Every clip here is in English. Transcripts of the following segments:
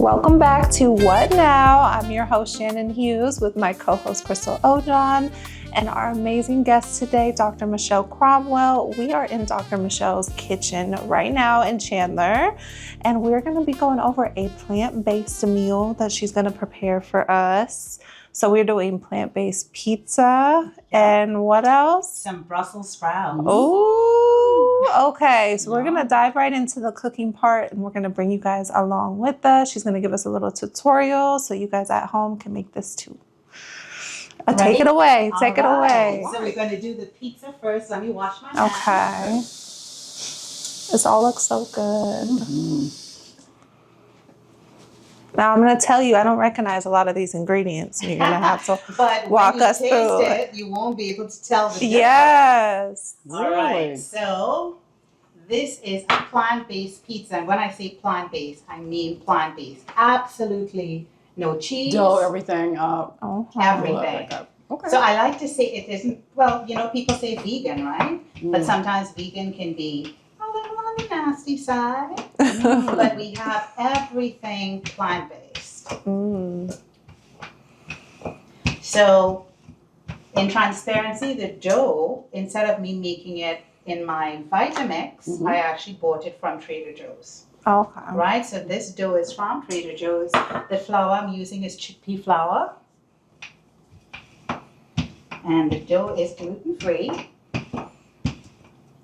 Welcome back to What Now? I'm your host, Shannon Hughes, with my co-host, Chrystal Ojon, and our amazing guest today, Dr. Michelle Cromwell. We are in Dr. Michelle's kitchen right now in Chandler, and we're going to be going over a plant-based meal that she's going to prepare for us. So we're doing plant-based pizza and what else? Some Brussels sprouts. Oh, okay. So we're going to dive right into the cooking part, and we're going to bring you guys along with us. She's going to give us a little tutorial so you guys at home can make this too. Take it away. Take it away. So we're going to do the pizza first. Let me wash my hands. Okay. This all looks so good. Mm-hmm. Now, I'm going to tell you, I don't recognize a lot of these ingredients. You're going to have to walk us through it. You won't be able to tell the difference. Yes. All right. So this is a plant-based pizza. And when I say plant-based, I mean plant-based. Absolutely no cheese. Dough, everything. Everything. Okay. So I like to say it isn't, well, you know, people say vegan, right? But sometimes vegan can be a little on the nasty side. But we have everything plant-based. So in transparency, the dough, instead of me making it in my Vitamix, I actually bought it from Trader Joe's. Okay. Right? So this dough is from Trader Joe's. The flour I'm using is chickpea flour. And the dough is gluten-free.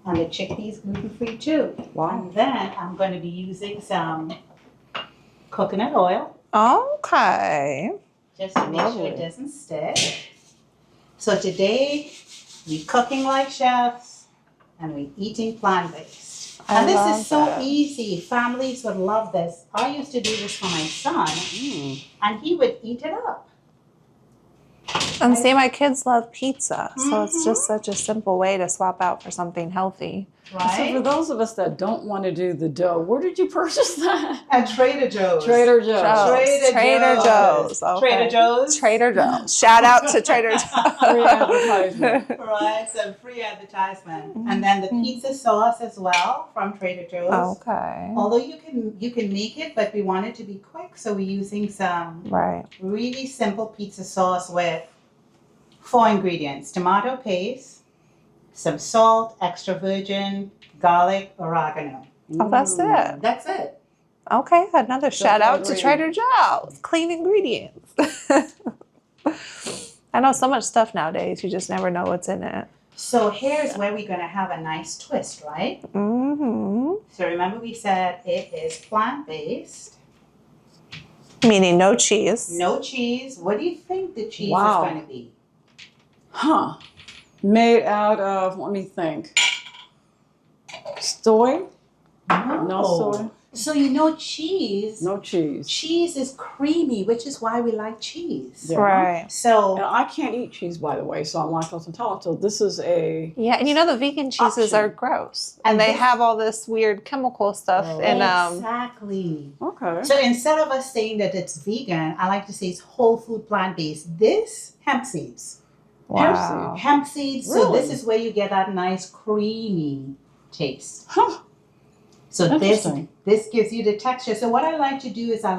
And the chickpea is gluten-free too. Wow. And then I'm going to be using some coconut oil. Okay. Just to make sure it doesn't stick. So today, we're cooking like chefs and we're eating plant-based. And this is so easy. Families would love this. I used to do this for my son and he would eat it up. And see, my kids love pizza, so it's just such a simple way to swap out for something healthy. Right? So for those of us that don't want to do the dough, where did you purchase that? At Trader Joe's. Trader Joe's. Trader Joe's. Okay. Trader Joe's. Trader Joe's. Shout out to Trader Joe's. Free advertisement. Right, some free advertisement. And then the pizza sauce as well from Trader Joe's. Okay. Although you can make it, but we want it to be quick, so we're using some really simple pizza sauce with 4 ingredients: tomato paste, some salt, extra virgin, garlic, oregano. Oh, that's it. That's it. Okay, another shout out to Trader Joe's. Clean ingredients. I know so much stuff nowadays, you just never know what's in it. So here's where we're going to have a nice twist, right? So remember we said it is plant-based. Meaning no cheese. No cheese. What do you think the cheese is going to be? Made out of, let me think. Soy? No soy. So you know cheese. No cheese. Cheese is creamy, which is why we like cheese. Yeah. Right. So and I can't eat cheese, by the way, so I'm lactose intolerant. So this is a and you know the vegan cheeses are gross, and they have all this weird chemical stuff in them. Exactly. Okay. So instead of us saying that it's vegan, I like to say it's whole food plant based. This hemp seeds. Wow. Hemp seeds. Really? So this is where you get that nice creamy taste. So Interesting. this gives you the texture. So what I like to do is I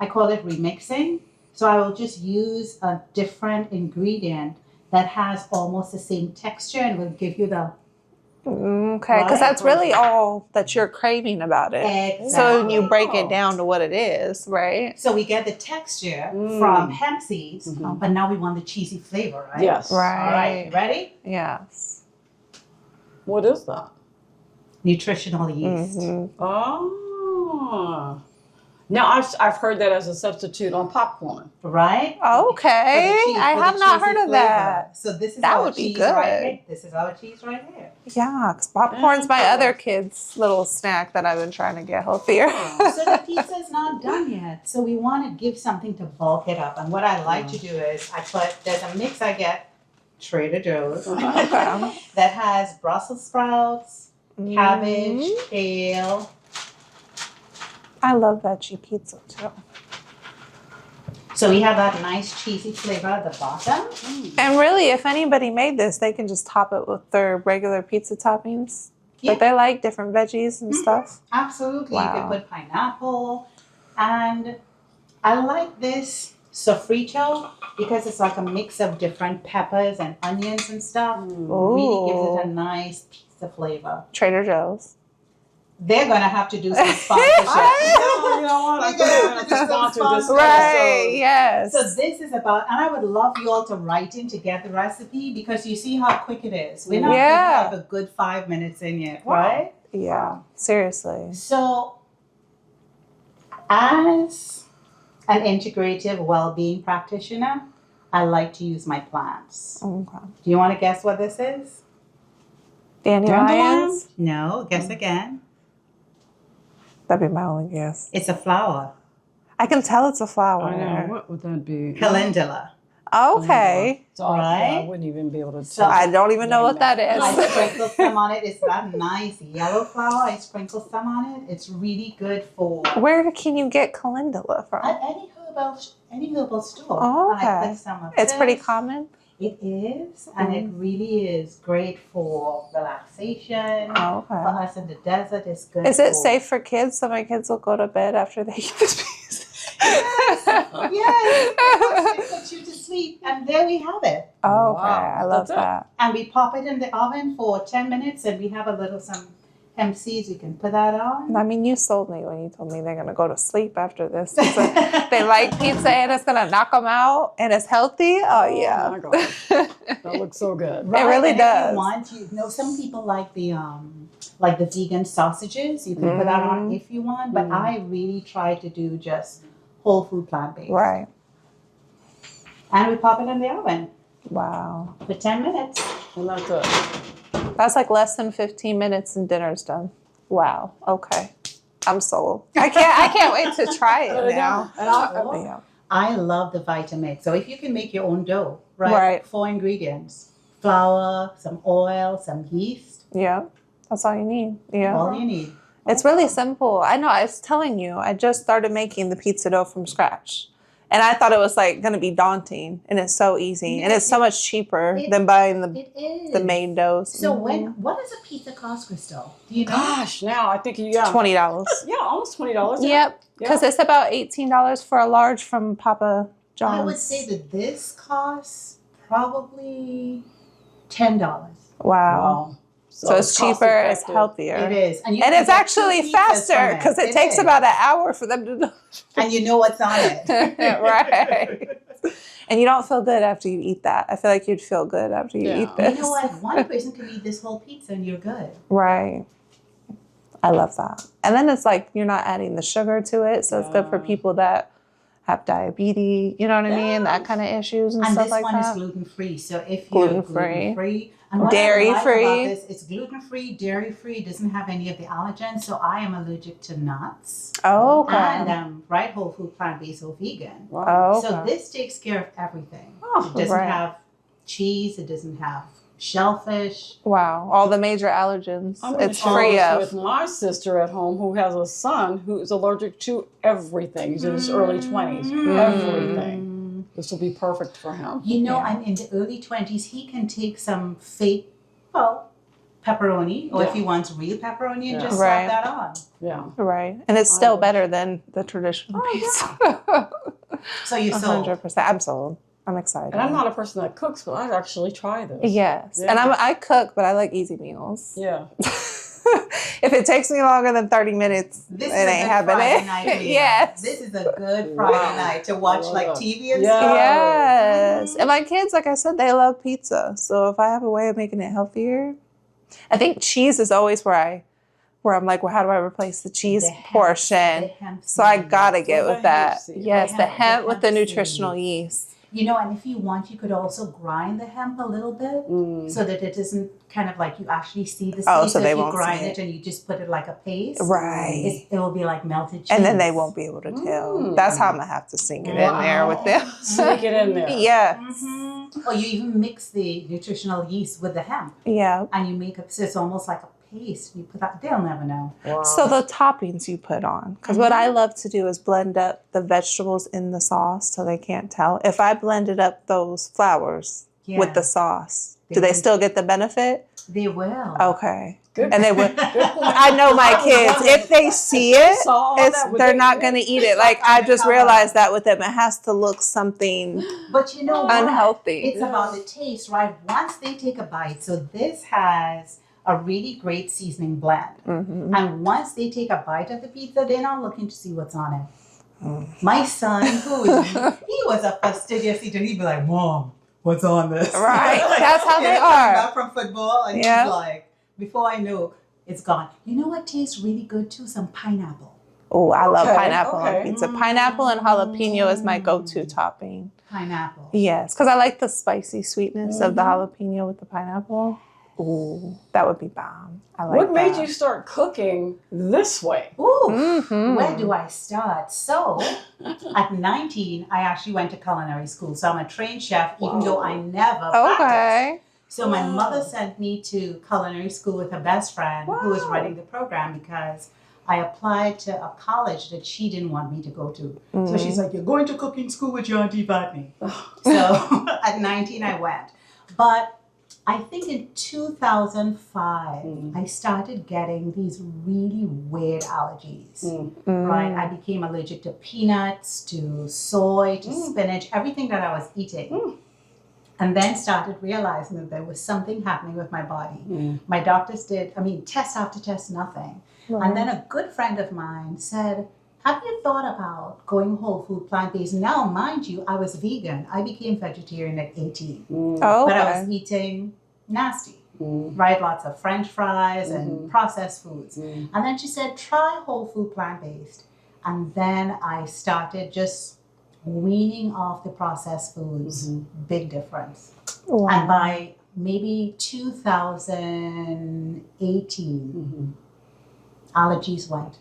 call it remixing. So I will just use a different ingredient that has almost the same texture and will give you the... Okay, because that's really all that you're craving about it. Exactly. So you break it down to what it is, right? So we get the texture from hemp seeds, but now we want the cheesy flavor, right? Yes. Right. All right, ready? Yes. What is that? Nutritional yeast. Oh. Now I've heard that as a substitute on popcorn. Right? Okay. I have not heard of that. So this is That our would be cheese good. right here. This is our cheese right here. Yeah, because popcorn's my other kid's little snack that I've been trying to get healthier. So the pizza is not done yet. So we want to give something to bulk it up. And what I like to do is there's a mix I get, Trader Joe's, that has Brussels sprouts, cabbage, kale. I love veggie pizza too. So we have that nice cheesy flavor at the bottom. And really, if anybody made this, they can just top it with their regular pizza toppings. Yeah. But they like different veggies and stuff. Absolutely. Wow. You can put pineapple. And I like this sofrito because it's like a mix of different peppers and onions and stuff. Really gives it a nice pizza flavor. Trader Joe's. They're gonna have to do some sponsorship. No, you know what? I'm gonna have to sponsor this. Right, yes. So this is about, and I would love you all to write in to get the recipe because you see how quick it is. We're not even like a good 5 minutes in yet, right? Yeah, seriously. So, as an integrative well-being practitioner, I like to use my plants. Okay. Do you want to guess what this is? Dandelions? No, guess again. That'd be my only guess. It's a flower. I can tell it's a flower. I know. What would that be? Calendula. Okay. So I Right? wouldn't even be able to So tell. I don't even know what that I is. sprinkle some on it. It's that nice yellow flower. I sprinkle some on it. It's really good for Where can you get calendula from? at any herbal store. Oh, And I okay. put some of It's pretty this. common. It is, and it really is great for relaxation. Oh, For okay. us in the desert, it's good. Is it for- safe for kids? So my kids will go to bed after they eat this piece. Yes, it puts you to sleep, and there we have it. Oh, okay. Wow. I love That's it. that. And we pop it in the oven for 10 minutes, and we have a little some hemp seeds. We can put that on. I mean, you sold me when you told me they're going to go to sleep after this. So they like pizza and it's going to knock them out and it's healthy. Oh, yeah. Oh my gosh. That looks so good. Right, really and does. If you want, you know, some people like the vegan sausages. You can put that on if you want, but I really try to do just whole food plant based. Right. And we pop it in the oven Wow. for 10 minutes. And that's it. That's like less than 15 minutes and dinner's done. Wow. Okay. I'm sold. I can't wait to try it now. And I, Yeah. I love the Vitamix. So if you can make your own dough, right? Right. 4 ingredients: flour, some oil, some yeast. Yeah. That's all you need. Yeah. All you need. It's really simple. I know. I was telling you, I just started making the pizza dough from scratch. And I thought it was like going to be daunting. And it's so easy. And it's so much cheaper than buying It is. the main doughs. So what does a pizza cost, Crystal? Do you know? gosh, now I think, $20. Yeah, almost $20. Yep. Because it's about $18 for a large from Papa John's. I would say that this costs probably $10. Wow. Wow. So it's cheaper, it's cost-effective. healthier. It is. And, you And can it's get actually 2 pizzas faster from because it takes is. about an hour for them to do And you know what's on it. right. And you don't feel good after you eat that. I feel like you'd feel good after you Yeah. eat this. You know what? One person can eat this whole pizza and you're good. Right. I love that. And then it's like you're not adding the sugar to it. So it's good for people that have diabetes, you know what I mean? That kind of issues and And stuff this like one that. is gluten-free. So if you're Gluten-free. gluten-free, and what I Dairy-free. like about this, it's gluten-free, dairy-free, doesn't have any of the allergens. So I am allergic to nuts. Oh, okay. And right, whole food, plant-based, or vegan. Wow. Oh, okay. So this takes care of everything. Oh, It doesn't right. have cheese. It doesn't have shellfish. Wow. All the major allergens. I'm going to It's share free this of. with my sister at home who has a son who's allergic to everything. He's in his early 20s. Everything. This will be perfect for him. You know, I'm in the early 20s. He can take some fake, pepperoni, or if he wants real pepperoni, and just Right. slap that on. Yeah. Right. And it's still better than the traditional pizza. So you're sold. 100%. I'm sold. I'm excited. And I'm not a person that cooks, but I'd actually try this. Yes. Yeah. And I cook, but I like easy meals. Yeah. If it takes me longer than 30 minutes, This it is a ain't good Friday happening. night meal. Yes. This is a good Friday night to watch love like that. TV and Yeah. stuff. Yes. And my kids, like I said, they love pizza. So if I have a way of making it healthier, I think cheese is always where I'm like, well, how do I replace the cheese The hemp- portion? the hemp So I seeds. gotta get the with that. hemp seed. Yes, The the hemp- hemp the with the hemp nutritional seed. yeast. You know, and if you want, you could also grind the hemp a little bit so that it isn't kind of like you actually see the seeds. Oh, so they if you won't grind see it and you just put it like a paste, Right. it will be like melted cheese. And then they won't be able to tell. That's how I'm gonna have to sing it in there with them. Sneak it in there. Yes. Or you even mix the nutritional yeast with the hemp, Yeah. and you make so it's almost like a paste. You put that; they'll never know. Wow. So the toppings you put on, because what I love to do is blend up the vegetables in the sauce so they can't tell. If I blended up those flowers with the sauce, Do they still get the benefit? They will. Okay. Good. And they would. Good point. I know my kids. If they see it, they're not going to eat it. Like I just realized that with them, it has to look something But you know what? unhealthy. It's about the taste, right? Once they take a bite, so this has a really great seasoning blend. Mm-hmm. And once they take a bite of the pizza, they're not looking to see what's on it. My son, he was a fastidious eater. He'd be like, "Mom, what's on this?" Right. That's how they Coming are. back from football, and he's like, before I know, it's gone. You know what tastes really good too? Some pineapple. Oh, I love pineapple on pizza. Pineapple and jalapeno is my go-to topping. Pineapple. Yes, because I like the spicy sweetness of the jalapeno with the pineapple. Ooh, that would be bomb. I like What that. made you start cooking this way? Ooh, where do I start? So, at 19, I actually went to culinary school. So I'm a trained chef, even though I never practiced. So my mother sent me to culinary school with her best friend who was running the program because I applied to a college that she didn't want me to go to. So she's like, "You're going to cooking school with your Auntie Batney." So at 19, I went. But I think in 2005, I started getting these really weird allergies, right? I became allergic to peanuts, to soy, to spinach, everything that I was eating. And then started realizing that there was something happening with my body. My doctors did, test after test, nothing. And then a good friend of mine said, "Have you thought about going whole food, plant-based?" Now, mind you, I was vegan. I became vegetarian at 18. But I was eating nasty, right? Lots of French fries and processed foods. And then she said, "Try whole food, plant-based." And then I started just weaning off the processed foods. Big difference. Wow. And by maybe 2018, allergies went.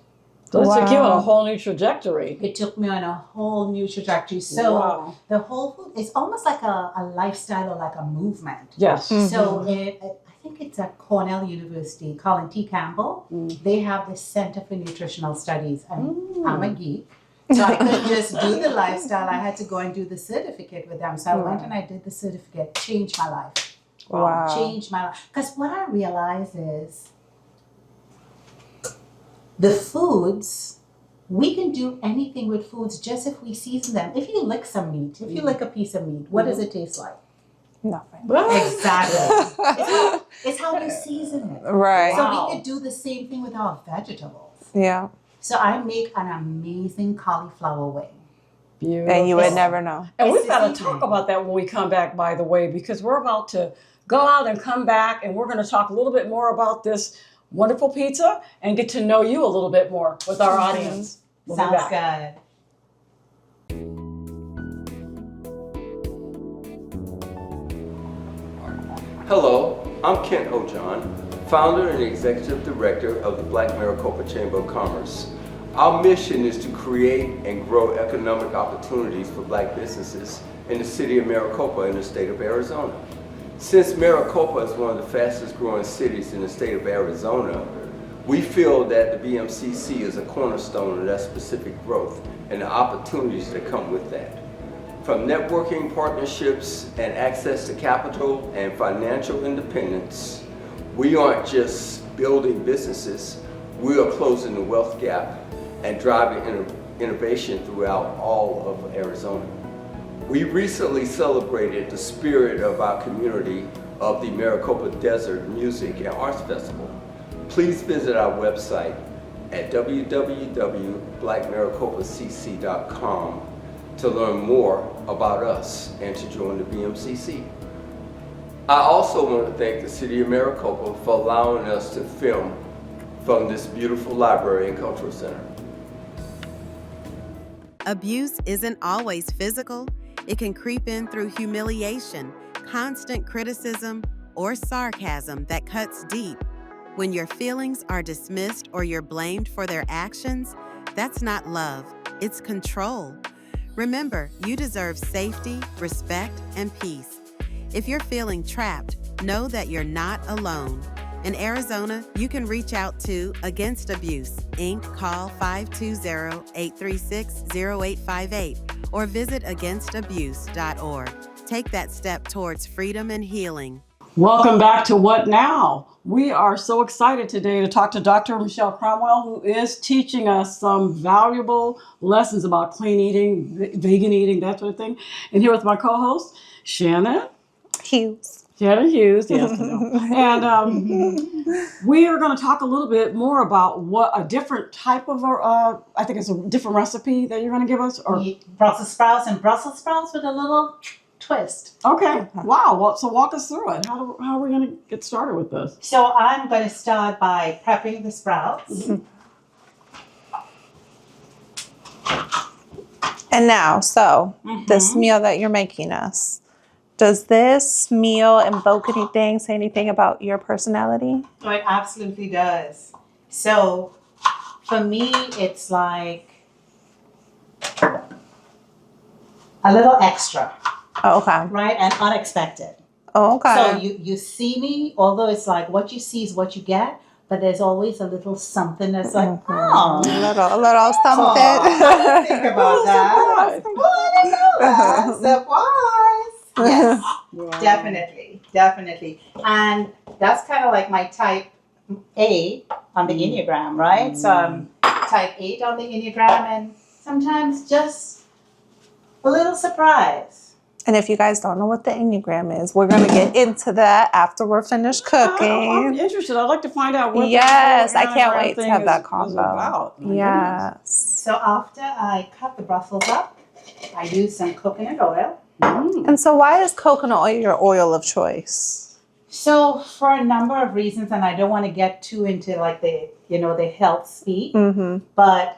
So it took you on a whole new trajectory. It took me on a whole new trajectory. So the whole food is almost like a lifestyle or like a movement. Yes. So I think it's at Cornell University, Colin T. Campbell. They have the Center for Nutritional Studies. And I'm a geek. So I couldn't just do the lifestyle. I had to go and do the certificate with them. So I went and I did the certificate. Changed my life. Wow. Changed my life. Because what I realized is the foods, we can do anything with foods just if we season them. If you lick some meat, if you lick a piece of meat, what does it taste like? Nothing. Exactly. It's how you season it. Right. So we could do the same thing with our vegetables. Yeah. So I make an amazing cauliflower wing. Beautiful. And you would never know. And we've got to talk about that when we come back, by the way, because we're about to go out and come back, and we're going to talk a little bit more about this wonderful pizza and get to know you a little bit more with our audience. We'll Sounds good. Hello, I'm Kent Ojon, founder and executive director of the Black Maricopa Chamber of Commerce. Our mission is to create and grow economic opportunities for Black businesses in the city of Maricopa in the state of Arizona. Since Maricopa is one of the fastest growing cities in the state of Arizona, we feel that the BMCC is a cornerstone of that specific growth and the opportunities that come with that. From networking, partnerships, and access to capital and financial independence, we aren't just building businesses, we are closing the wealth gap and driving innovation throughout all of Arizona. We recently celebrated the spirit of our community of the Maricopa Desert Music and Arts Festival. Please visit our website at www.blackmaricopacc.com to learn more about us and to join the BMCC. I also want to thank the City of Maricopa for allowing us to film from this beautiful library and cultural center. Abuse isn't always physical. It can creep in through humiliation, constant criticism, or sarcasm that cuts deep. When your feelings are dismissed or you're blamed for their actions, that's not love, it's control. Remember, you deserve safety, respect, and peace. If you're feeling trapped, know that you're not alone. In Arizona, you can reach out to Against Abuse, Inc. Call 520-836-0858 or visit againstabuse.org. Take that step towards freedom and healing. Welcome back to What Now? We are so excited today to talk to Dr. Michelle Cromwell, who is teaching us some valuable lessons about clean eating, vegan eating, that sort of thing. And here with my co-host, Shannon. Hughes. Shannon Hughes, yes, I know. And we are going to talk a little bit more about what a different type of, I think it's a different recipe that you're going to give us. Or Brussels sprouts with a little twist. Okay. Wow. Well, so walk us through it. How are we going to get started with this? So I'm going to start by prepping the sprouts. And now, this meal that you're making us, does this meal invoke anything, say anything about your personality? Oh, it absolutely does. So for me, it's like a little extra. Oh, okay. Right? And unexpected. Oh, okay. So you see me, although it's like what you see is what you get, but there's always a little something that's like, a little something. I didn't think about that. Oh, I didn't know that. Surprise. Yes, wow. Definitely. And that's kind of like my type A on the Enneagram, right? So I'm type 8 on the Enneagram, and sometimes just a little surprise. And if you guys don't know what the Enneagram is, we're going to get into that after we're finished cooking. I'm interested. I'd like to find out what Yes, I can't wait to have that combo. About. Yes. So after I cut the Brussels up, I use some coconut oil. And so why is coconut oil your oil of choice? So for a number of reasons, and I don't want to get too into like the health speak, but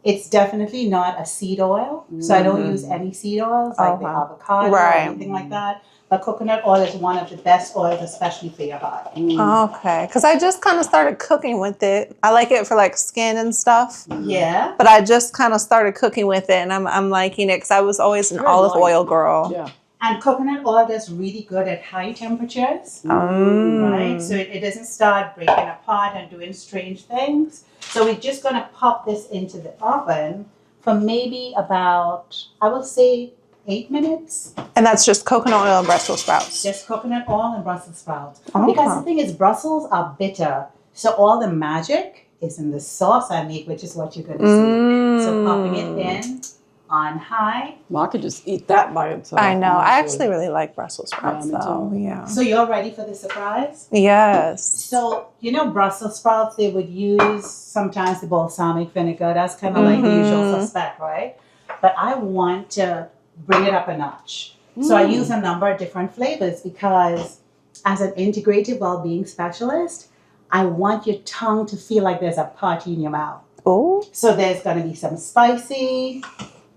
it's definitely not a seed oil. So I don't use any seed oils like the avocado or anything like that. But coconut oil is one of the best oils, especially for your heart. Okay, because I just kind of started cooking with it. I like it for like skin and stuff. Yeah. But I just kind of started cooking with it, and I'm liking it because I was always an olive oil girl. Yeah. And coconut oil does really good at high temperatures, right? So it doesn't start breaking apart and doing strange things. So we're just going to pop this into the oven for maybe about, I would say, 8 minutes. And that's just coconut oil and Brussels sprouts? Just coconut oil and Brussels sprouts. Because the thing is, Brussels are bitter. So all the magic is in the sauce I make, which is what you're going to see. So popping it in on high. Well, I could just eat that by itself. I know. I actually really like Brussels sprouts, though. Yeah. So you're ready for the surprise? Yes. So, Brussels sprouts, they would use sometimes the balsamic vinegar. That's kind of like the usual suspect, right? But I want to bring it up a notch. So I use a number of different flavors because as an integrative well-being specialist, I want your tongue to feel like there's a party in your mouth. Oh. So there's going to be some spicy,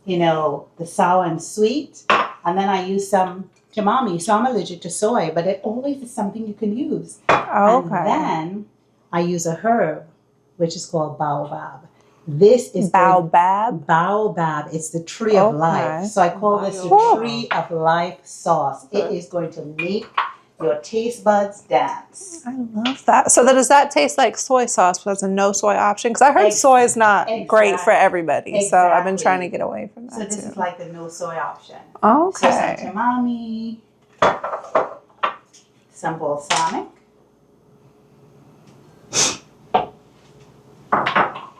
the sour and sweet. And then I use some umami. So I'm allergic to soy, but it always is something you can use. And then I use a herb, which is called baobab. This is baobab. Baobab. It's the tree of life. So I call this the tree of life sauce. It is going to make your taste buds dance. I love that. So does that taste like soy sauce? But that's a no soy option? Because I heard soy is not great for everybody. So I've been trying to get away from that. So this is like the no soy option. Okay. So some umami, some balsamic,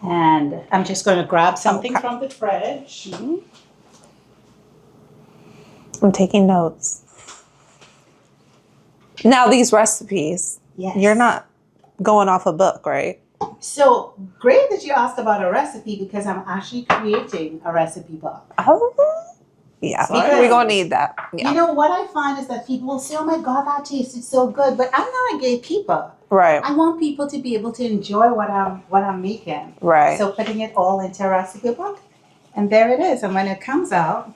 and I'm just going to grab something from the fridge. I'm taking notes. Now these recipes, you're not going off a book, right? So great that you asked about a recipe because I'm actually creating a recipe book. Oh, yeah. We're going to need that. Yeah. What I find is that people will say, oh my God, that tasted so good. But I'm not a gatekeeper. Right. I want people to be able to enjoy what I'm making. Right. So putting it all into a recipe book. And there it is. And when it comes out,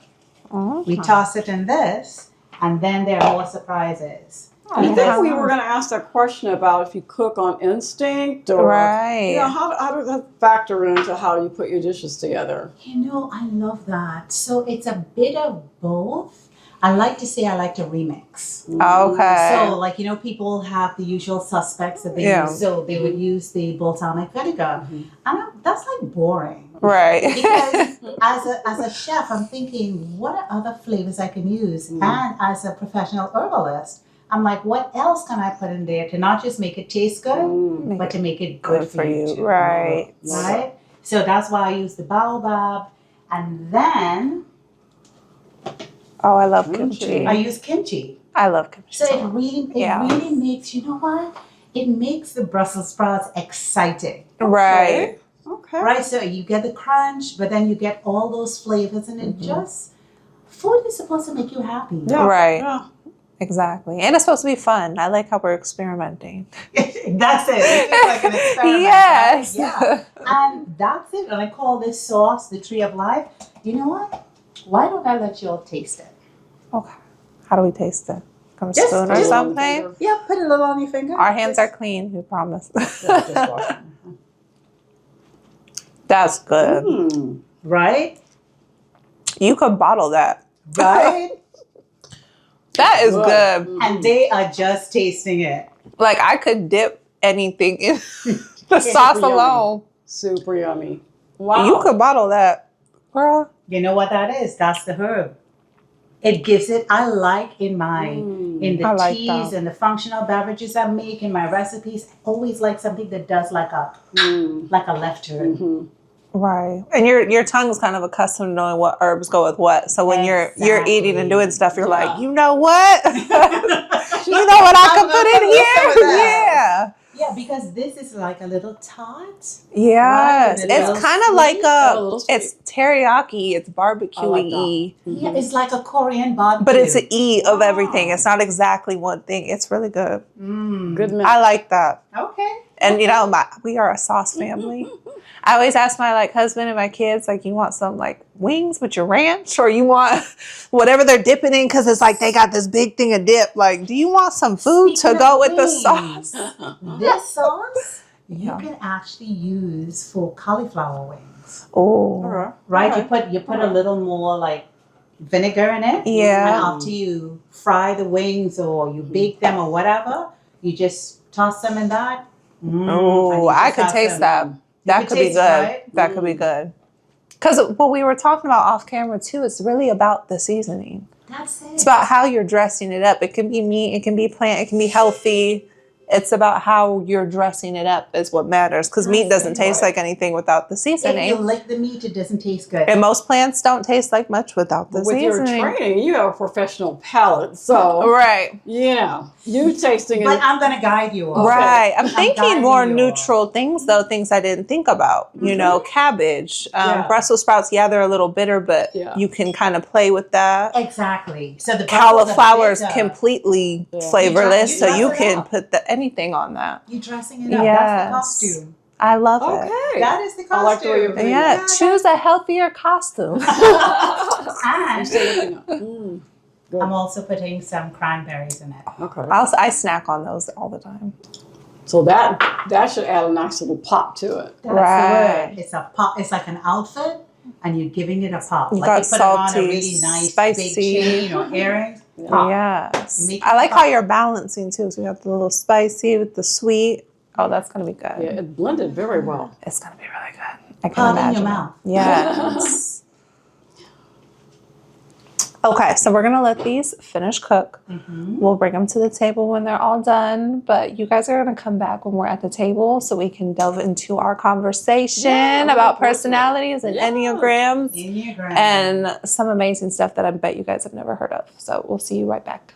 we toss it in this. And then there are more surprises. I think we were going to ask that question about if you cook on instinct or how does that factor into how you put your dishes together? I love that. So it's a bit of both. I like to say I like to remix. Okay. So people have the usual suspects that they use. So they would use the balsamic vinegar. And that's like boring. Right. Because as a chef, I'm thinking, what are other flavors I can use? And as a professional herbalist, I'm like, what else can I put in there to not just make it taste good, but to make it good for you too. Right. Right? So that's why I use the baobab. And then Oh, I love kimchi. I use kimchi. I love kimchi. So it really makes, you know what? It makes the Brussels sprouts exciting. Right. Okay. Right? So you get the crunch, but then you get all those flavors, and it just, food is supposed to make you happy. Yeah. Right. Yeah. Exactly. And it's supposed to be fun. I like how we're experimenting. That's it. It's just like an experiment. Yes. Right? Yeah. And that's it. And I call this sauce the Tree of Life. You know what? Why don't I let you all taste it? Okay. How do we taste it? Come Just- spoon or just- something? Yeah, put a little on your finger. Our hands are clean, we promise. Just wash it. That's good. Right? You could bottle that. Right? That is good. And they are just tasting it. Like I could dip anything in the sauce yummy. alone. Super yummy. Wow. You could bottle that, girl. You know what that is? That's the herb. It gives it, I like in my, in the I like teas that. and the functional beverages I make in my recipes, I always like something that does like a left turn. Right. And your tongue's kind of accustomed to knowing what herbs go with what. So when you're eating and doing stuff, you're like, you know what? You know what I could put in here? Yeah. Yeah, because this is like a little tart. Yes. Right, and a little It's kind of like a little sweet. it's teriyaki, it's barbecue-y. Yeah, it's like a Korean barbecue. But it's an E of everything. It's not exactly one thing. It's really good. Good mix. I like that. Okay. And you know, we are a sauce family. I always ask my husband and my kids, you want some wings with your ranch, or you want whatever they're dipping in, because it's like they got this big thing of dip. Do you want some food to go with the sauce? This sauce Yeah. you can actually use for cauliflower wings. Oh, Right? You put a little more vinegar in it. Yeah. And after you fry the wings or you bake them or whatever, you just toss them in that. oh, I could taste that. That could could be taste good. it, right? That could be good. Because what we were talking about off camera too, it's really about the seasoning. That's it. It's about how you're dressing it up. It can be meat, it can be plant, it can be healthy. It's about how you're dressing it up is what matters. Because meat doesn't taste like anything without the If you seasoning. lick the meat, it doesn't taste good. And most plants don't taste like much without the With your seasoning. training, you have a professional palate. So, Right. yeah, you tasting But it. I'm going to guide you all. Right. I'm thinking guiding more you all. neutral things, though, things I didn't think about. You know, cabbage, Yeah. Brussels sprouts, they're a little bitter, but Yeah. you can kind of play with that. Exactly. So the Cauliflower is bitter. completely flavorless, You so dress you it can up. put anything on that. You're dressing it up. Yes. That's the costume. I love it. Okay. That is the I like the way you're costume. putting Yeah, choose a healthier costume. And Good. I'm also putting some cranberries in it. Okay. I snack on those all the time. So that should add a nice little pop to it. That's Right. the word. It's a pop. It's like an outfit, and you're giving it a pop. You Like got you put it on a salty, really nice spicy. big chain or earrings. Pop. Yes. Make I it like pop. how you're balancing too. So you got the little spicy with the sweet. Oh, that's going to be good. Yeah, it blended very well. It's going to be really good. I can Pop in your imagine. mouth. Yes. Okay, so we're going to let these finish cook. We'll bring them to the table when they're all done, but you guys are going to come back when we're at the table so we can delve into our conversation about personalities and Enneagrams Enneagram. and some amazing stuff that I bet you guys have never heard of. So we'll see you right back.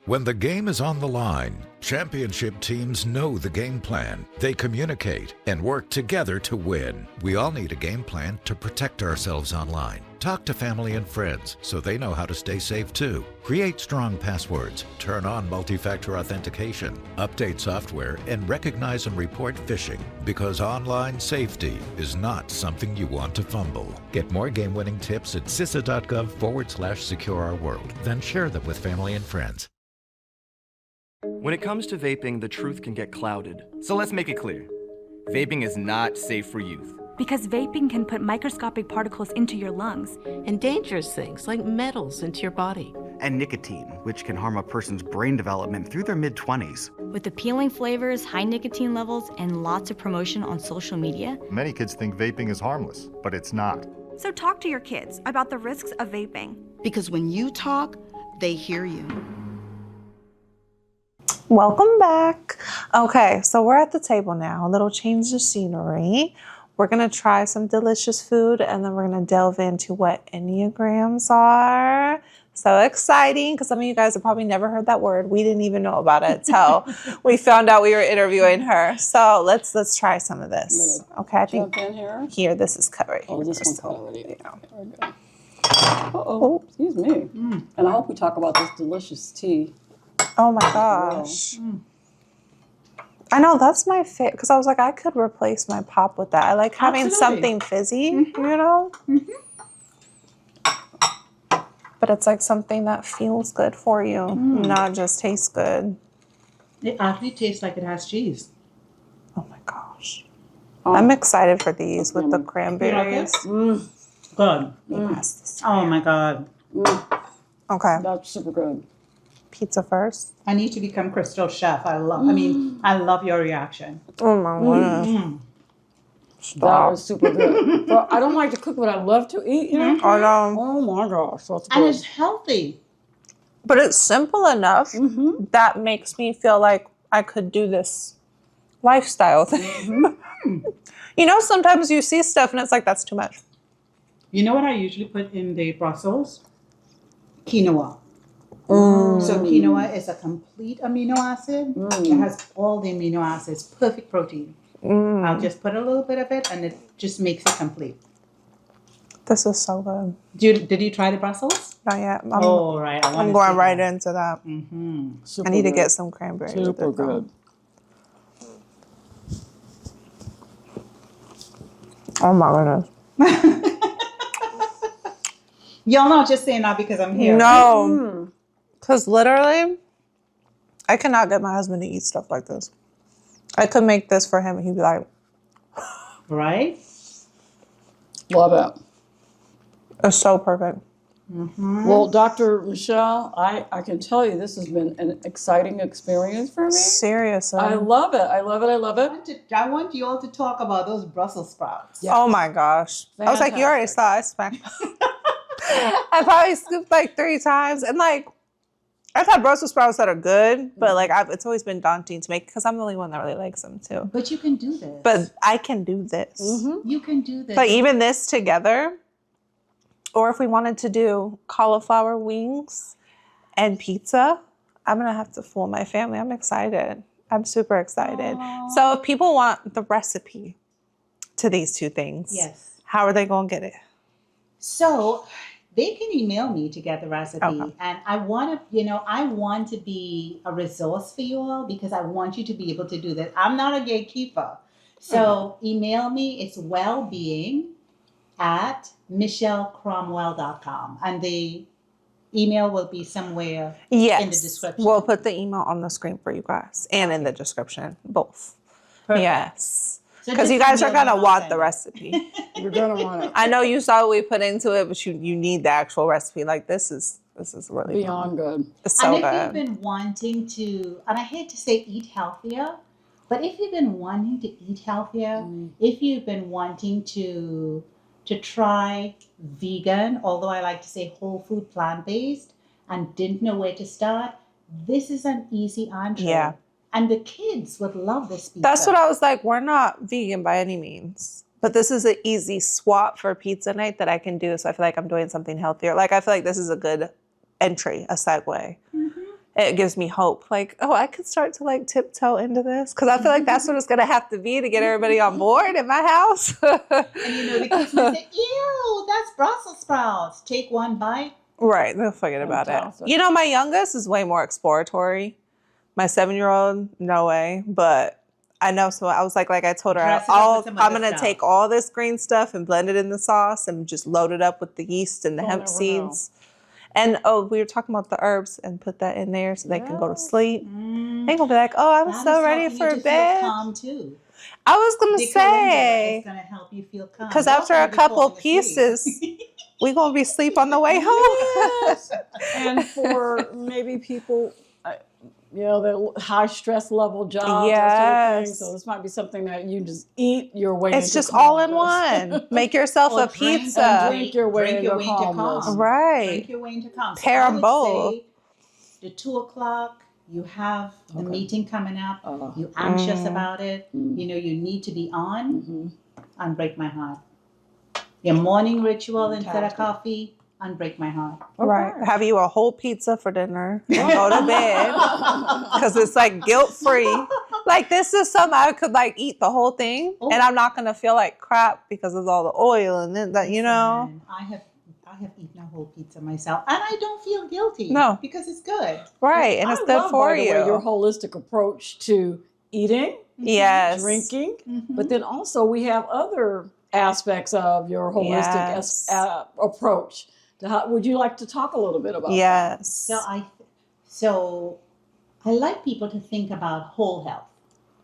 When the game is on the line, championship teams know the game plan. They communicate and work together to win. We all need a game plan to protect ourselves online. Talk to family and friends so they know how to stay safe too. Create strong passwords, turn on multi-factor authentication, update software, and recognize and report phishing, because online safety is not something you want to fumble. Get more game-winning tips at CISA.gov/secure-our-world. Then share them with family and friends. When it comes to vaping, the truth can get clouded. So let's make it clear. Vaping is not safe for youth. Because vaping can put microscopic particles into your lungs. And dangerous things like metals into your body. And nicotine, which can harm a person's brain development through their mid-20s. With appealing flavors, high nicotine levels, and lots of promotion on social media. Many kids think vaping is harmless, but it's not. So talk to your kids about the risks of vaping. Because when you talk, they hear you. Welcome back. Okay, so we're at the table now. A little change of scenery. We're going to try some delicious food, and then we're going to delve into what Enneagrams are. So exciting, because some of you guys have probably never heard that word. We didn't even know about it until we found out we were interviewing her. So let's try some of this. Okay, I think jump in here. Here, this is cut right here. Oh, this one Crystal. cut already. Yeah. Very good. Uh-oh, excuse me. And I hope we talk about this delicious tea. Oh my gosh. I know, that's my favorite, because I was like, I could replace my pop with that. I like having something fizzy, you know? But it's like something that feels good for you, not just tastes good. It actually tastes like it has cheese. Oh my gosh. I'm excited for these with the cranberries. Good. Oh my God. Okay. That's super good. Pizza first. I need to become Chrystal chef. I love your reaction. Oh my goodness. That was super good. Well, I don't like to cook, but I love to eat. You know? I know. Oh my gosh, that's good. And it's healthy. But it's simple enough that makes me feel like I could do this lifestyle thing. You know, sometimes you see stuff and it's like, that's too much. You know what I usually put in the Brussels? Quinoa. So quinoa is a complete amino acid. It has all the amino acids, perfect protein. I'll just put a little bit of it and it just makes it complete. This is so good. Did you try the Brussels? Not yet. Right. I'm going right into that. Super I need to good. get some cranberries. Super good. Oh my goodness. Y'all not just saying that because I'm here. No. Because literally, I cannot get my husband to eat stuff like this. I could make this for him and he'd be like, right? Love it. It's so perfect. Well, Dr. Michelle, I can tell you this has been an exciting experience for me. Seriously. I love it. I love it. I love it. I want you all to talk about those Brussels sprouts. Oh my gosh. Fantastic. I was like, you already saw I smacked. I probably scooped like 3 times. And like, I've had Brussels sprouts that are good, but like it's always been daunting to make because I'm the only one that really likes them too. But you can do this. But I can do this. You can do this. Like even this together, or if we wanted to do cauliflower wings and pizza, I'm going to have to fool my family. I'm excited. I'm super excited. Aww. So if people want the recipe to these 2 things, yes, how are they going to get it? So they can email me to get the recipe. Okay. And I want to be a resource for you all because I want you to be able to do that. I'm not a gatekeeper. So email me. It's wellbeing@michellecromwell.com. And the email will be somewhere in the description. We'll put the email on the screen for you guys and in the description, both. Perfect. Yes. So Because just you guys are email me going to and want I'll the send recipe. You're going to want it. I know you saw what we put into it, but you need the actual recipe. Like this is really Beyond good. It's so and if good. you've been wanting to, and I hate to say eat healthier, but if you've been wanting to eat healthier, if you've been wanting to try vegan, although I like to say whole food plant-based, and didn't know where to start, this is an easy entree. Yeah. And the kids would love this pizza. That's what I was like. We're not vegan by any means, but this is an easy swap for pizza night that I can do. So I feel like I'm doing something healthier. Like I feel like this is a good entry, a segue. It gives me hope. Like, oh, I could start to like tiptoe into this because I feel like that's what it's gonna have to be to get everybody on board in my house. And the kids might say, "Ew, that's Brussels sprouts." Take one bite. Right, they'll forget about it. You know, my youngest is way more exploratory. My 7-year-old, no way. But I know, so I was like I told her, I'm going to take all this green stuff and blend it in the sauce and just load it up with the yeast and the hemp seeds. And, we were talking about the herbs and put that in there so they can go to sleep. They're going to be like, oh, I'm so ready for bed. Calm too. I was going to say, it's going to help you feel calm. Because after a couple pieces, we're going to be asleep on the way home. And for maybe people the high stress level jobs, that sort of thing. So this might be something that you just eat your way into It's just all in one. Make yourself a pizza. And drink your way into calmness. Right. Drink your way into calm. So Pair I them would both. say the 2:00, you have the meeting coming up, you're anxious about it, you know, you need to be on, unbreak my heart. Your morning ritual instead of coffee, unbreak my heart. Right. Have you a whole pizza for dinner and go to bed because it's like guilt-free. Like this is something I could like eat the whole thing and I'm not going to feel like crap because of all the oil and then that, you know. I have eaten a whole pizza myself and I don't feel guilty. No. Because it's good. Right. And it's good for you. Your holistic approach to eating, yes, drinking, but then also we have other aspects of your holistic approach. Would you like to talk a little bit about that? So I like people to think about whole health,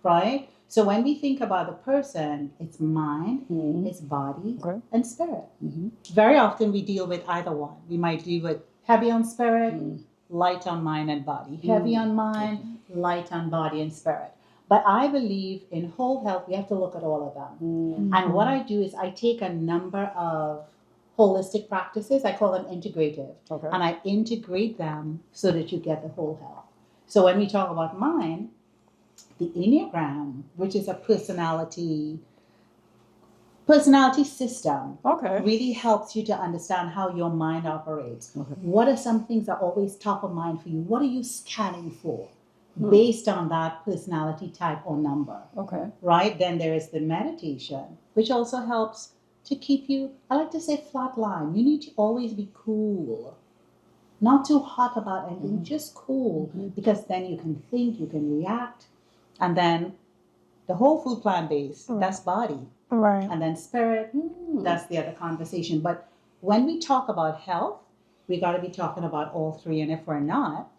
right? So when we think about the person, it's mind, it's body, and spirit. Very often we deal with either one. We might deal with heavy on spirit, light on mind and body. Heavy on mind, light on body and spirit. But I believe in whole health, we have to look at all of them. And what I do is I take a number of holistic practices, I call them integrative, and I integrate them so that you get the whole health. So when we talk about mind, the Enneagram, which is a personality system, really helps you to understand how your mind operates. What are some things that are always top of mind for you? What are you scanning for? Based on that personality type or number. Right? Then there is the meditation, which also helps to keep you, I like to say flat line. You need to always be cool. Not too hot about anything, just cool. Because then you can think, you can react. And then the whole food plant-based, that's body. Right. And then spirit, that's the other conversation. But when we talk about health, we got to be talking about all three. And if we're not,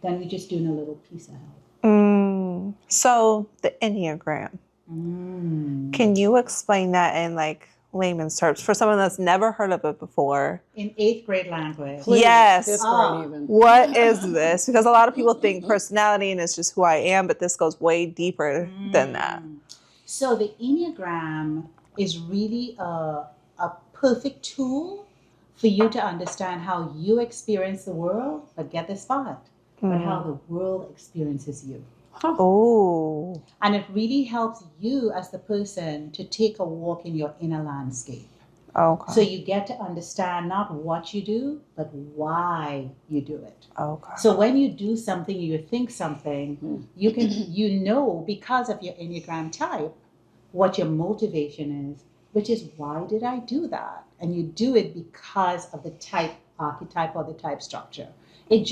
then we're just doing a little piece of health. So the Enneagram. Can you explain that in like layman's terms for someone that's never heard of it before? In 8th grade language. Please. Yes. 5th grade even. What is this? Because a lot of people think personality and it's just who I am, but this goes way deeper than that. So the Enneagram is really a perfect tool for you to understand how you experience the world, but get this part, but how the world experiences you. Oh. And it really helps you as the person to take a walk in your inner landscape. Okay. So you get to understand not what you do, but why you do it. Okay. So when you do something, you think something, you know because of your Enneagram type what your motivation is, which is why did I do that? And you do it because of the type archetype or the type structure. It's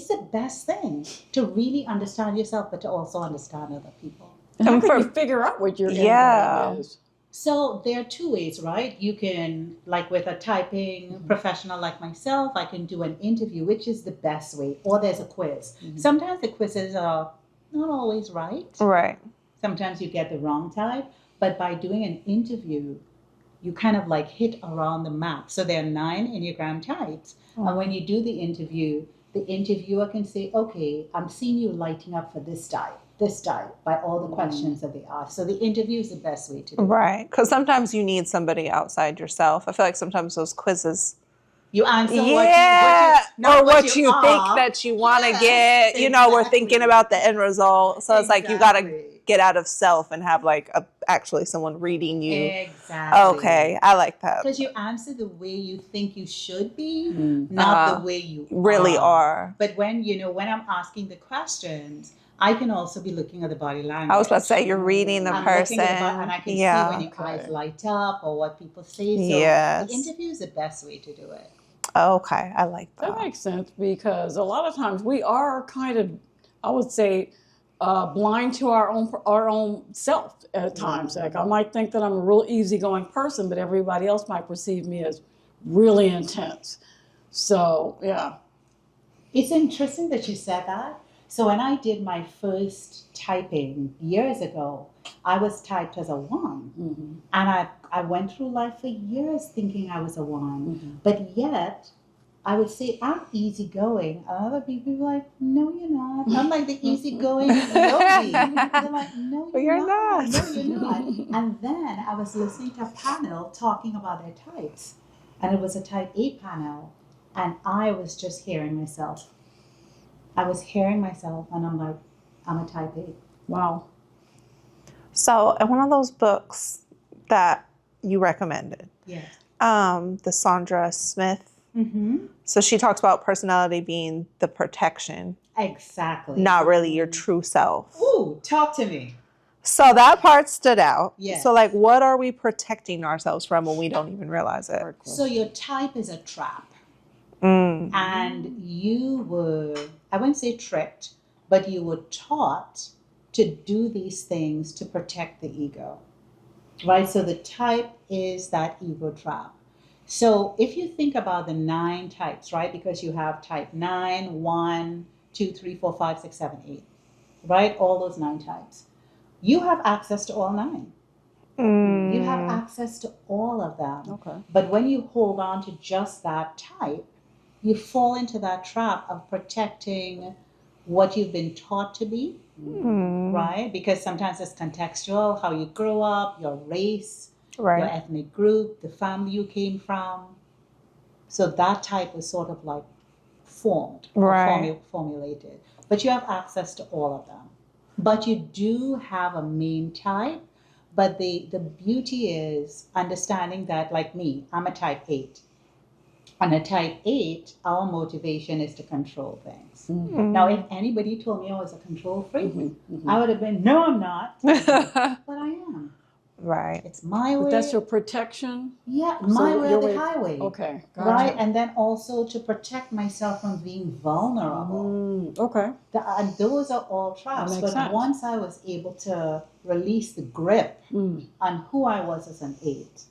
the best thing to really understand yourself, but to also understand other people. And how can you figure out what your Enneagram is? So there are two ways, right? You can, like with a typing professional like myself, I can do an interview, which is the best way, or there's a quiz. Sometimes the quizzes are not always right. Right. Sometimes you get the wrong type, but by doing an interview, you kind of like hit around the map. So there are 9 Enneagram types. And when you do the interview, the interviewer can say, okay, I'm seeing you lighting up for this type, by all the questions that they ask. So the interview is the best way to do it. Right. Because sometimes you need somebody outside yourself. I feel like sometimes those quizzes, you answer what you think that you want to get. You know, we're thinking about the end result. So it's like you got to get out of self and have like actually someone reading you. Exactly. Okay, I like that. Because you answer the way you think you should be, not the way you really are. But when I'm asking the questions, I can also be looking at the body language. I was about to say, you're reading the person. And I can see when your eyes light up or what people say. So the interview is the best way to do it. Okay, I like that. That makes sense because a lot of times we are kind of, I would say, blind to our own self at times. Like I might think that I'm a real easygoing person, but everybody else might perceive me as really intense. So, yeah. It's interesting that you said that. So when I did my first typing years ago, I was typed as a 1. And I went through life for years thinking I was a 1. But yet, I would say I'm easygoing. And other people were like, no, you're not. I'm like the easygoing yogi. They're like, no, you're not. No, you're not. And then I was listening to a panel talking about their types. And it was a type A panel. And I was just hearing myself. I was hearing myself and I'm like, I'm a type A. Wow. So in one of those books that you recommended, yes, the Sandra Smith, so she talks about personality being the protection. Exactly. Not really your true self. Ooh, talk to me. So that part stood out. Yes. So like, what are we protecting ourselves from when we don't even realize it? So your type is a trap. And you were, I wouldn't say tricked, but you were taught to do these things to protect the ego, right? So the type is that ego trap. So if you think about the 9 types, right? Because you have type 9, 1, 2, 3, 4, 5, 6, 7, 8, right? All those 9 types. You have access to all 9. You have access to all of them. Okay. But when you hold on to just that type, you fall into that trap of protecting what you've been taught to be, right? Because sometimes it's contextual, how you grow up, your race, your ethnic group, the family you came from. So that type was sort of like formed, formulated. But you have access to all of them. But you do have a main type. But the beauty is understanding that, like me, I'm a type 8. And a type 8, our motivation is to control things. Now, if anybody told me I was a control freak, I would have been, no, I'm not. But I am. Right. It's my way. But that's your protection? Yeah, my way or the highway. Okay, gotcha. Right, and then also to protect myself from being vulnerable. Okay. And those are all traps. But sense. once I was able to release the grip on who I was as an 8,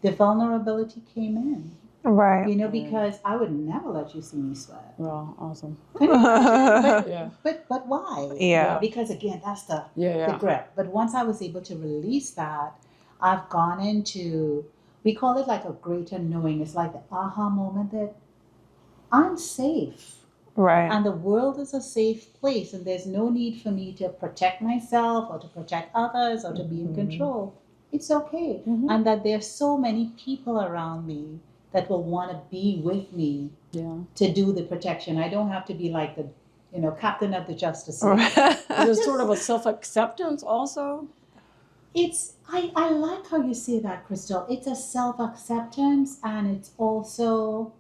the vulnerability came in. Right. You know, because I would never let you see me sweat. Well, awesome. But why? Yeah. Because again, that's the Yeah. grip. But once I was able to release that, I've gone into, we call it like a greater knowing. It's like the aha moment that I'm safe. Right. And the world is a safe place. And there's no need for me to protect myself or to protect others or to be in control. It's okay. And that there's so many people around me that will want to be with me to do the protection. I don't have to be like the, captain of the Justice League. Is it sort of a self-acceptance also? It's, I like how you say that, Chrystal. It's a self-acceptance, and it's also,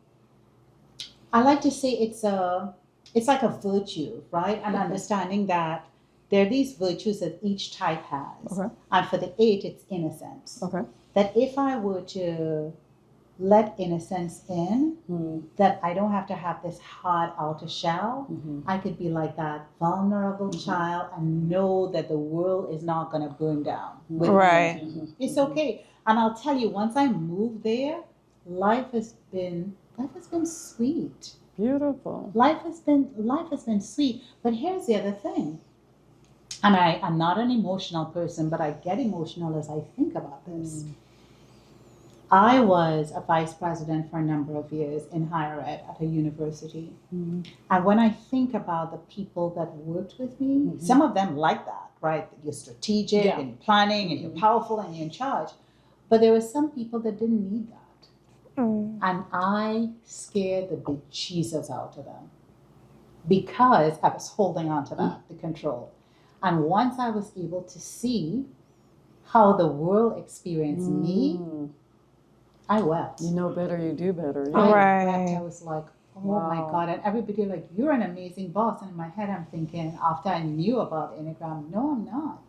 I like to say it's like a virtue, right? And understanding that there are these virtues that each type has. Okay. And for the 8, it's innocence. Okay. That if I were to let innocence in, that I don't have to have this hard outer shell. I could be like that vulnerable child and know that the world is not going to burn down with me. It's okay. And I'll tell you, once I moved there, life has been sweet. Beautiful. Life has been sweet. But here's the other thing. And I'm not an emotional person, but I get emotional as I think about this. I was a vice president for a number of years in higher ed at a university. And when I think about the people that worked with me, some of them like that, right? You're strategic and planning and you're powerful and you're in charge. But there were some people that didn't need that. And I scared the bejesus out of them because I was holding on to that, the control. And once I was able to see how the world experienced me, I wept. You know better, you do better. I wept. I was like, oh my God. And everybody like, you're an amazing boss. And in my head, I'm thinking, after I knew about Enneagram, no, I'm not.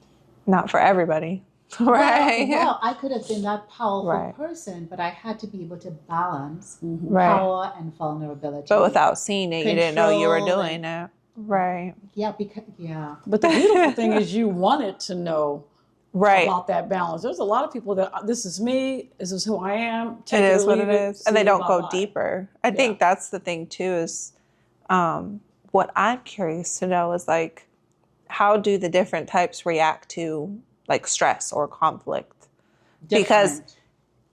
Not for everybody. Right. Well, I could have been that powerful person, but I had to be able to balance power and vulnerability. But without seeing it, you didn't know you were doing it. Right. Yeah, But the beautiful thing is you wanted to know about that balance. There's a lot of people that this is me, this is who I am. It is what it is. And they don't go deeper. I think that's the thing too is what I'm curious to know is like, how do the different types react to like stress or conflict? Because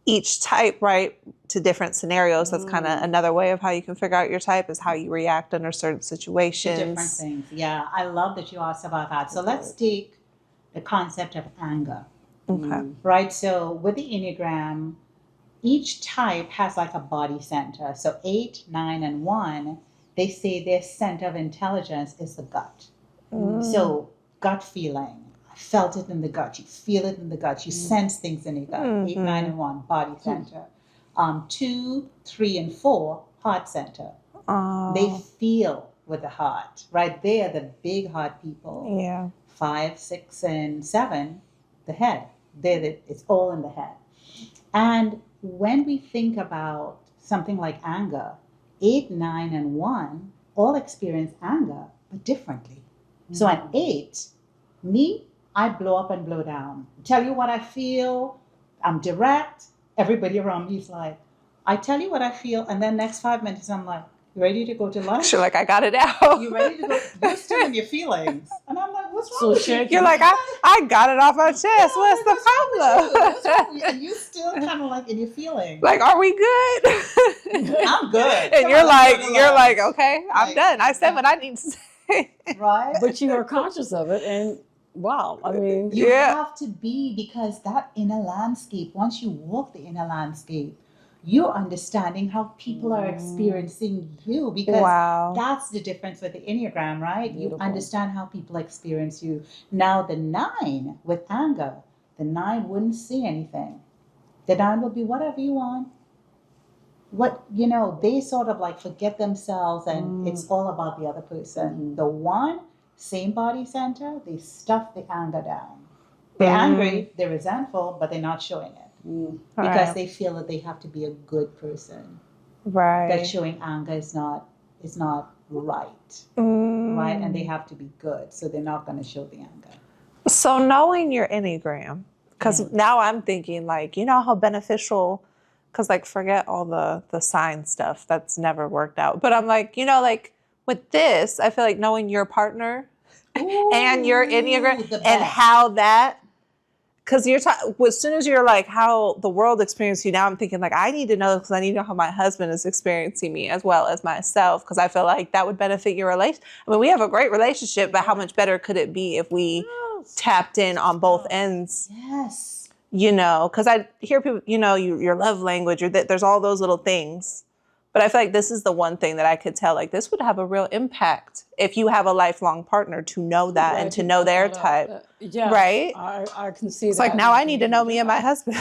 each type, right, to different scenarios. That's kind of another way of how you can figure out your type, is how you react under certain situations. To different things. Yeah, I love that you asked about that. So let's take the concept of anger. Okay. Right, so with the Enneagram, each type has like a body center. So 8, 9, and 1, they say their center of intelligence is the gut. So gut feeling. I felt it in the gut. You feel it in the gut. You sense things in your gut. 8, 9, and 1, body center. 2, 3, and 4, heart center. They feel with the heart, right? They are the big heart people. Yeah. 5, 6, and 7, the head. It's all in the head. And when we think about something like anger, 8, 9, and 1 all experience anger, but differently. So at 8, me, I blow up and blow down. Tell you what I feel. I'm direct. Everybody around me is like, I tell you what I feel, and then next 5 minutes I'm like, you ready to go to lunch? You're like, I got it out. You ready to go? You're still in your feelings. And I'm like, what's wrong with you? You're like, I got it off my chest. What's the problem? What's wrong with you? And you still kind of like in your feelings. Like, are we good? I'm good. And you're like, okay, I'm done. I said what I need to say. Right? But you are conscious of it, and wow, I mean, You have to be, because that inner landscape, once you walk the inner landscape, you're understanding how people are experiencing you, because that's the difference with the Enneagram, right? Beautiful. You understand how people experience you. Now the 9 with anger, the 9 wouldn't see anything. The 9 will be whatever you want. They sort of like forget themselves, and it's all about the other person. The 1, same body center, they stuff the anger down. They're angry, they're resentful, but they're not showing it. Because they feel that they have to be a good person. Right. That showing anger is not right. Right? And they have to be good. So they're not going to show the anger. So knowing your Enneagram, because now I'm thinking, like, you know how beneficial, because like forget all the sign stuff, that's never worked out. But I'm like, like with this, I feel like knowing your partner and your Enneagram and how that, because as soon as you're like how the world experiences you, now I'm thinking like I need to know, because I need to know how my husband is experiencing me as well as myself, because I feel like that would benefit your relationship. I mean, we have a great relationship, but how much better could it be if we tapped in on both ends? Yes. Because I hear people, your love language, or there's all those little things. But I feel like this is the one thing that I could tell, like this would have a real impact if you have a lifelong partner, to know that and to know their type. Yeah, right? I can see it's that. Like now I need to know me and my husband.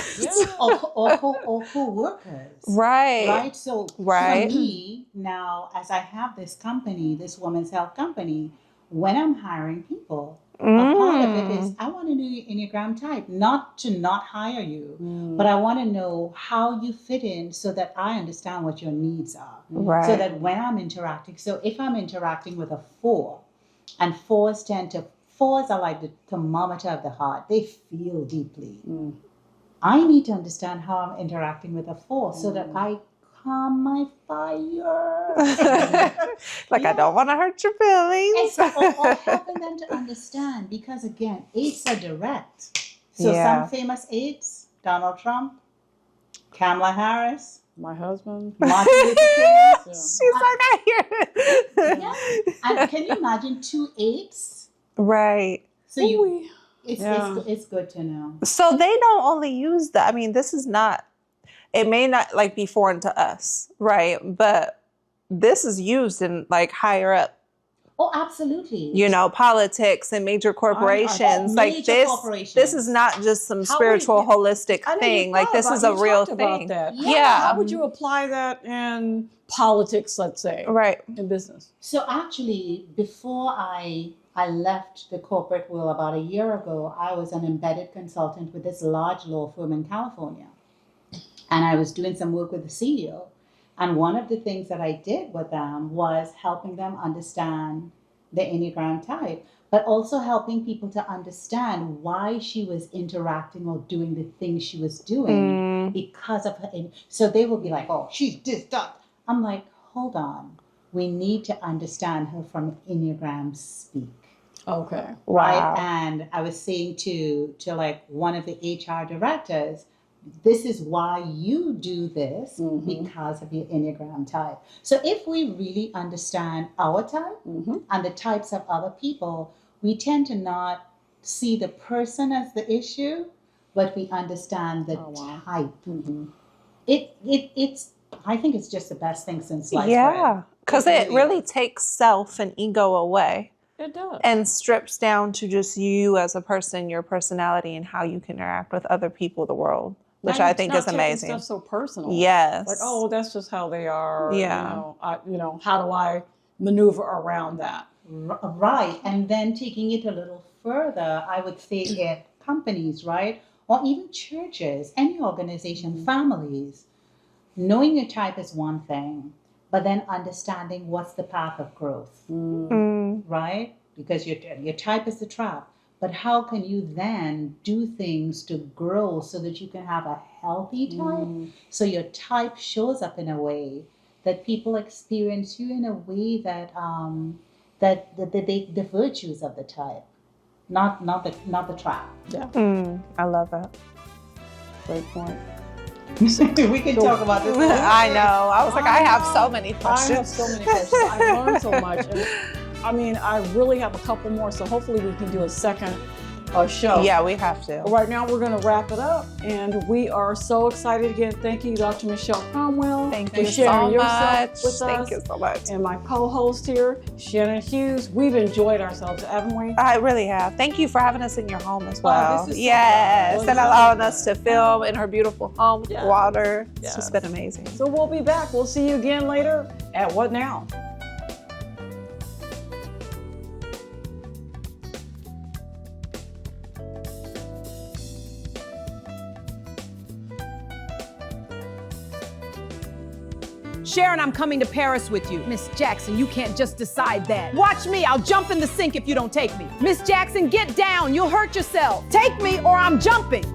or co-workers. Right. Right? So for me, now, as I have this company, this women's health company, when I'm hiring people, a part of it is I want to know your Enneagram type, not to not hire you, but I want to know how you fit in so that I understand what your needs are. Right. So that when I'm interacting, so if I'm interacting with a 4, and 4s are like the thermometer of the heart, they feel deeply. I need to understand how I'm interacting with a 4 so that I calm my fire. I don't want to hurt your feelings. Or helping them to understand, because again, 8s are direct. So some famous 8s, Donald Trump, Kamala Harris, my husband, Martin Luther King. She's like, I hear it. And can you imagine 2 8s? Right. So it's good to know. So they don't only use that. I mean, this is not, it may not like be foreign to us, right? But this is used in like higher up. Oh, absolutely. Politics and major corporations. This is not just some spiritual, holistic thing. Like this is a real thing. Yeah. How would you apply that in politics, let's say? Right. In business? So actually, before I left the corporate world about a year ago, I was an embedded consultant with this large law firm in California. And I was doing some work with the CEO. And one of the things that I did with them was helping them understand the Enneagram type, but also helping people to understand why she was interacting or doing the things she was doing because of her. So they will be like, oh, she's this, that. I'm like, hold on. We need to understand her from Enneagram speak. Okay. Right. And I was saying to like one of the HR directors, this is why you do this because of your Enneagram type. So if we really understand our type and the types of other people, we tend to not see the person as the issue, but we understand the type. It's I think it's just the best thing since sliced bread. Yeah, because it really takes self and ego away. It does. And strips down to just you as a person, your personality, and how you can interact with other people, the world, which I think is amazing. It's so personal. Yes. Like, oh, that's just how they are. Yeah. How do I maneuver around that? Right. And then taking it a little further, I would say in companies, right? Or even churches, any organization, families. Knowing your type is one thing, but then understanding what's the path of growth, right? Because your type is the trap. But how can you then do things to grow so that you can have a healthy type? So your type shows up in a way that people experience you in a way that the virtues of the type, not the trap. Yeah. I love it. Great point. We can talk about this. I know. I was like, I have so many questions. I have so many questions. I learned so much. And, I mean, I really have a couple more, so hopefully we can do a second show. Yeah, we have to. Right now, we're going to wrap it up, and we are so excited again. Thank you, Dr. Michelle Cromwell. Thank for you sharing so yourself much. with us. Thank you so much. And my co-host here, Shannon Hughes. We've enjoyed ourselves, haven't we? I really have. Thank you for having us in your home as well. This is Yes, so and allowing us to film in her beautiful home with Yes. water. It's Yes. just been amazing. So we'll be back. We'll see you again later at What Now? Sharon, I'm coming to Paris with you. Miss Jackson, you can't just decide that. Watch me, I'll jump in the sink if you don't take me. Miss Jackson, get down, you'll hurt yourself. Take me or I'm jumping.